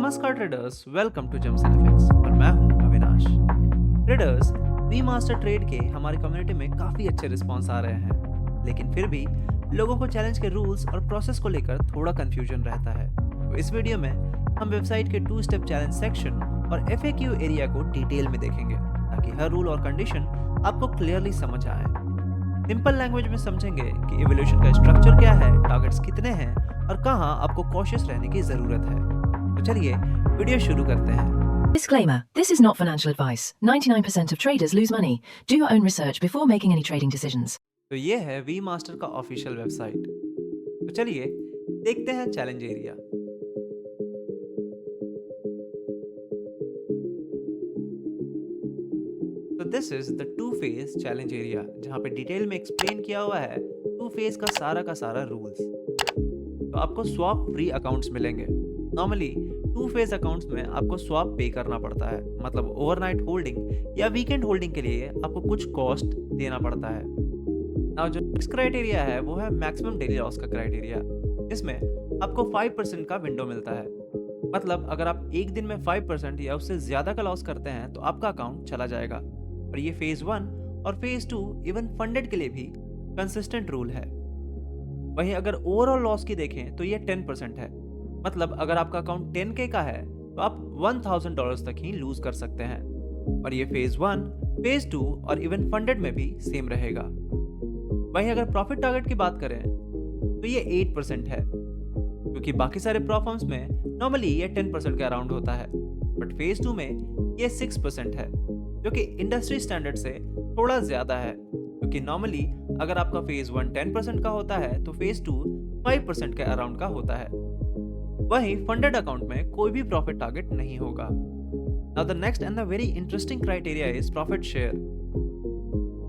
नमस्कार traders, welcome to Gems and FX और मैं हूं Avinash. Traders, we master trade के हमारी कम्युनिटी में काफ़ी अच्छे रिस्पॉन्स आ रहे हैं, लेकिन फिर भी लोगों को चैलेंज के रूल्स और प्रोसेस को लेकर थोड़ा कंफ्यूजन रहता है। तो इस वीडियो में हम वेबसाइट के 2 स्टेप चैलेंज सेक्शन और FAQ एरिया को डिटेल में देखेंगे ताकि हर रूल और कंडीशन आपको क्लियरली समझ आए। सिंपल लैंग्वेज में समझेंगे कि इवोल्यूशन का स्ट्रक्चर क्या है, टारगेट्स कितने हैं और कहाँ आपको कॉशियस रहने की ज़रूरत है। तो चलिए वीडियो शुरू करते हैं। Disclaimer: this is not financial advice. 99% of traders lose money. Do your own research before making any trading decisions. तो ये है वी मास्टर का ऑफिशियल वेबसाइट। तो चलिए देखते हैं चैलेंज एरिया। तो this is the 2 phase challenge area, जहाँ पे डिटेल में एक्सप्लेन किया हुआ है 2 फेज का सारा रूल्स। तो आपको स्वैप फ्री अकाउंट्स मिलेंगे। नॉर्मली 2 फेज अकाउंट्स में आपको स्वैप पे करना पड़ता है, मतलब ओवरनाइट होल्डिंग या वीकेंड होल्डिंग के लिए आपको कुछ कॉस्ट देना पड़ता है। नाउ जो नेक्स्ट क्राइटेरिया है वो है मैक्सिमम डेली लॉस का क्राइटेरिया, जिसमें आपको 5% का विंडो मिलता है। मतलब अगर आप एक दिन में 5% या उससे ज्यादा का लॉस करते हैं तो आपका अकाउंट चला जाएगा। और ये फेज 1 और फेज 2 इवन फंडेड के लिए भी कंसिस्टेंट रूल है। वहीं अगर ओवरऑल लॉस की देखें तो ये 10% है। मतलब अगर आपका अकाउंट 10K का है तो आप $1000 तक ही लूज कर सकते हैं। और ये फेज 1, फेज 2 और इवन फंडेड में भी सेम रहेगा। वहीं अगर प्रॉफिट टारगेट की बात करें तो ये 8% है, क्योंकि बाकी सारे प्रॉफर्म्स में नॉर्मली ये 10% के अराउंड होता है, बट फेज 2 में ये 6% है, जो कि इंडस्ट्री स्टैंडर्ड से थोड़ा ज्यादा है। क्योंकि नॉर्मली अगर आपका फेज 1 10% का होता है तो फेज 2 5% के अराउंड का होता है। वहीं फंडेड अकाउंट में कोई भी प्रॉफिट टारगेट नहीं होगा। Now the next and the very interesting criteria is profit share.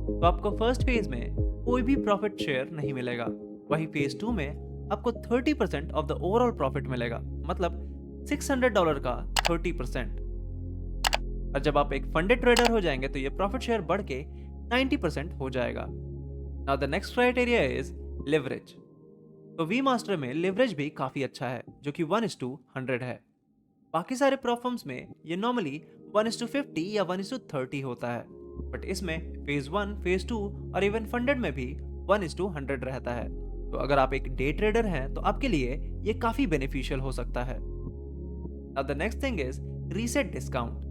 तो आपको फर्स्ट फेज में कोई भी प्रॉफिट शेयर नहीं मिलेगा। वहीं फेज 2 में आपको 30% ऑफ द ओवरऑल प्रॉफिट मिलेगा, मतलब $600 का 30%। और जब आप एक फंडेड ट्रेडर हो जाएंगे तो ये प्रॉफिट शेयर बढ़ के 90% हो जाएगा। Now the next criteria is leverage. तो वी मास्टर में लिवरेज भी काफी अच्छा है, जो कि 1:100 है। बाकी सारे प्रॉफर्म्स में ये नॉर्मली 1:50 या 1:30 होता है, बट इसमें फेज 1, फेज 2 और इवन फंडेड में भी 1:100 रहता है। तो अगर आप एक डे ट्रेडर हैं तो आपके लिए ये काफी बेनिफिशियल हो सकता है। Now the next thing is reset discount.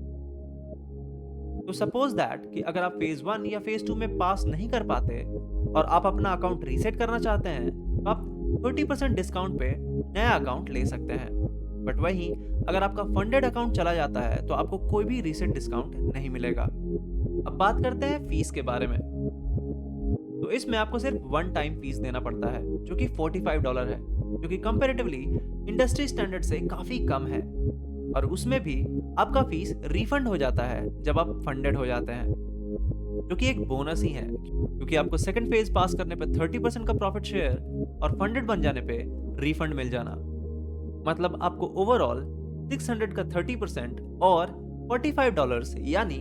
तो सपोज दैट कि अगर आप फेज 1 या फेज 2 में पास नहीं कर पाते और आप अपना अकाउंट रीसेट करना चाहते हैं तो आप 30% डिस्काउंट पे नया अकाउंट ले सकते हैं। बट वहीं अगर आपका फंडेड अकाउंट चला जाता है तो आपको कोई भी रीसेट डिस्काउंट नहीं मिलेगा। अब बात करते हैं फीस के बारे में। तो इसमें आपको सिर्फ 1 टाइम फीस देना पड़ता है, जो कि $45 है, जो कि कंपैरेटिवली इंडस्ट्री स्टैंडर्ड से काफी कम है। और उसमें भी आपका फीस रिफंड हो जाता है जब आप फंडेड हो जाते हैं, जो कि एक बोनस ही है, क्योंकि आपको सेकंड फेज पास करने पे 30% का प्रॉफिट शेयर और फंडेड बन जाने पे रिफंड मिल जाना। मतलब आपको ओवरऑल 600 का 30% और $45 यानी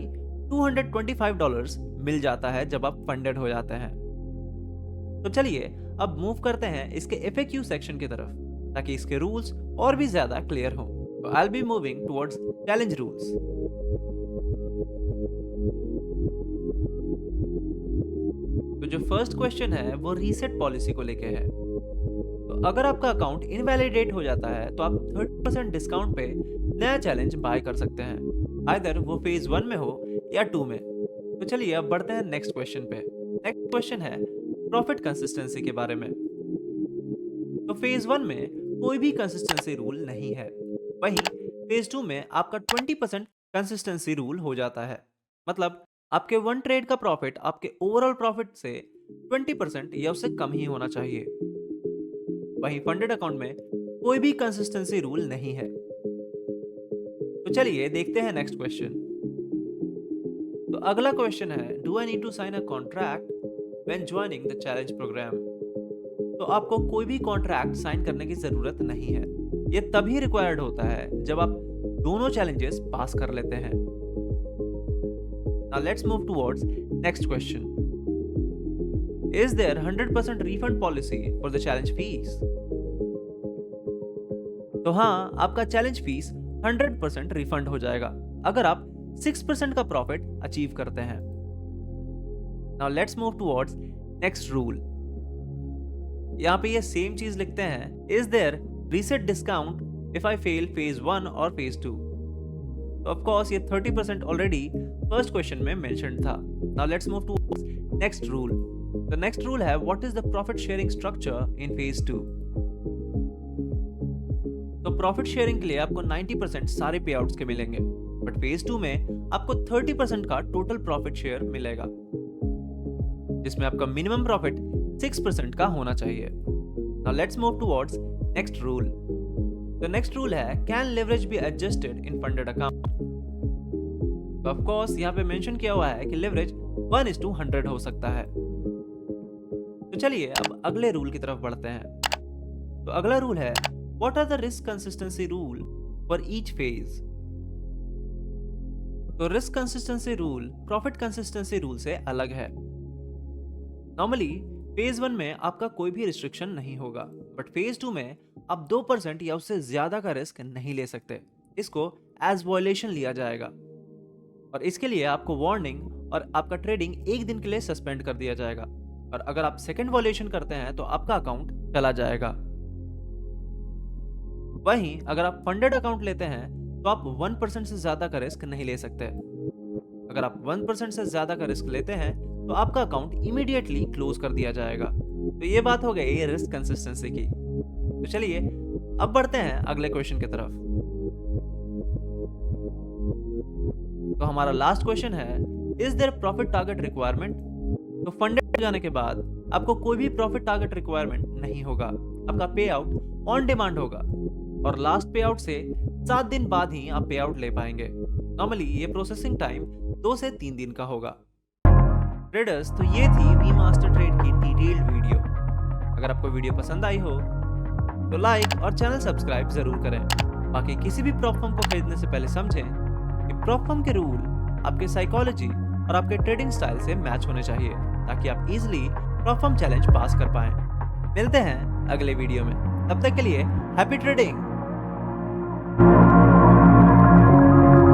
$225 मिल जाता है जब आप फंडेड हो जाते हैं। तो चलिए अब मूव करते हैं इसके FAQ सेक्शन की तरफ, ताकि इसके रूल्स और भी ज्यादा क्लियर हों। तो I'll be moving towards challenge rules. तो जो फर्स्ट क्वेश्चन है वो रीसेट पॉलिसी को लेके है। तो अगर आपका अकाउंट इनवैलिडेट हो जाता है तो आप 30% डिस्काउंट पे नया चैलेंज बाय कर सकते हैं, आइदर वो फेज 1 में हो या 2 में। तो चलिए अब बढ़ते हैं नेक्स्ट क्वेश्चन पे। नेक्स्ट क्वेश्चन है प्रॉफिट कंसिस्टेंसी के बारे में। तो फेज 1 में कोई भी कंसिस्टेंसी रूल नहीं है। वहीं फेज 2 में आपका 20% कंसिस्टेंसी रूल हो जाता है। मतलब आपके 1 ट्रेड का प्रॉफिट आपके ओवरऑल प्रॉफिट से 20% या उससे कम ही होना चाहिए। वहीं फंडेड अकाउंट में कोई भी कंसिस्टेंसी रूल नहीं है। तो चलिए देखते हैं नेक्स्ट क्वेश्चन। तो अगला क्वेश्चन है, do I need to sign a contract when joining the challenge program. तो आपको कोई भी कॉन्ट्रैक्ट साइन करने की जरूरत नहीं है। ये तभी रिक्वायर्ड होता है जब आप दोनों चैलेंजेस पास कर लेते हैं। Now let's move towards next question. Is there 100% refund policy for the challenge fees? तो हाँ, आपका चैलेंज फीस 100% रिफंड हो जाएगा अगर आप 6% का प्रॉफिट अचीव करते हैं। Now let's move towards next rule. यहाँ पे ये सेम चीज लिखते हैं, is there reset discount if I fail phase 1 और फेज 2। ऑफ कोर्स ये 30% ऑलरेडी फर्स्ट क्वेश्चन में मेंशन था। Now let's move towards next rule. The next rule है, what is the profit sharing structure in phase 2। तो profit sharing के लिए आपको 90% सारे पे आउट्स के मिलेंगे, बट फेज 2 में आपको 30% का टोटल प्रॉफिट शेयर मिलेगा, जिसमें आपका मिनिमम प्रॉफिट 6% का होना चाहिए। Now let's move towards next rule. The next rule है, can leverage be adjusted in funded account. तो ऑफ कोर्स यहाँ पे मेंशन किया हुआ है कि लेवरेज 1:100 हो सकता है। तो चलिए अब अगले रूल की तरफ बढ़ते हैं। तो अगला रूल है, what are the risk consistency rule for each phase. तो risk consistency rule profit consistency rule से अलग है। नॉर्मली फेज 1 में आपका कोई भी रिस्ट्रिक्शन नहीं होगा, बट फेज 2 में आप 2% या उससे ज्यादा का रिस्क नहीं ले सकते। इसको एज वॉयलेशन लिया जाएगा और इसके लिए आपको वार्निंग और आपका ट्रेडिंग 1 दिन के लिए सस्पेंड कर दिया जाएगा, और अगर आप सेकंड वॉयलेशन करते हैं तो आपका अकाउंट चला जाएगा। वहीं अगर आप फंडेड अकाउंट लेते हैं तो आप 1% से ज्यादा का रिस्क नहीं ले सकते। अगर आप 1% से ज्यादा का रिस्क लेते हैं तो आपका अकाउंट इमीडिएटली क्लोज कर दिया जाएगा। तो ये बात हो गई रिस्क कंसिस्टेंसी की। तो चलिए अब बढ़ते हैं अगले क्वेश्चन की तरफ। तो हमारा लास्ट क्वेश्चन है, is their profit target requirement. तो फंडेड हो जाने के बाद आपको कोई भी प्रॉफिट टारगेट रिक्वायरमेंट नहीं होगा, आपका पे आउट ऑन डिमांड होगा और लास्ट पे आउट से 7 दिन बाद ही आप पे आउट ले पाएंगे। नॉर्मली ये प्रोसेसिंग टाइम 2 से 3 दिन का होगा। ट्रेडर्स, तो ये थी वी मास्टर ट्रेड की डिटेल्ड वीडियो। अगर आपको वीडियो पसंद आई हो तो लाइक और चैनल सब्सक्राइब जरूर करें। बाकी किसी भी प्रॉप फर्म को खरीदने से पहले समझें कि प्रॉप फर्म के रूल आपके साइकोलॉजी और आपके ट्रेडिंग स्टाइल से मैच होने चाहिए, ताकि आप इजीली प्रॉप फर्म चैलेंज पास कर पाएं। मिलते हैं अगले वीडियो में, तब तक के लिए हैप्पी ट्रेडिंग।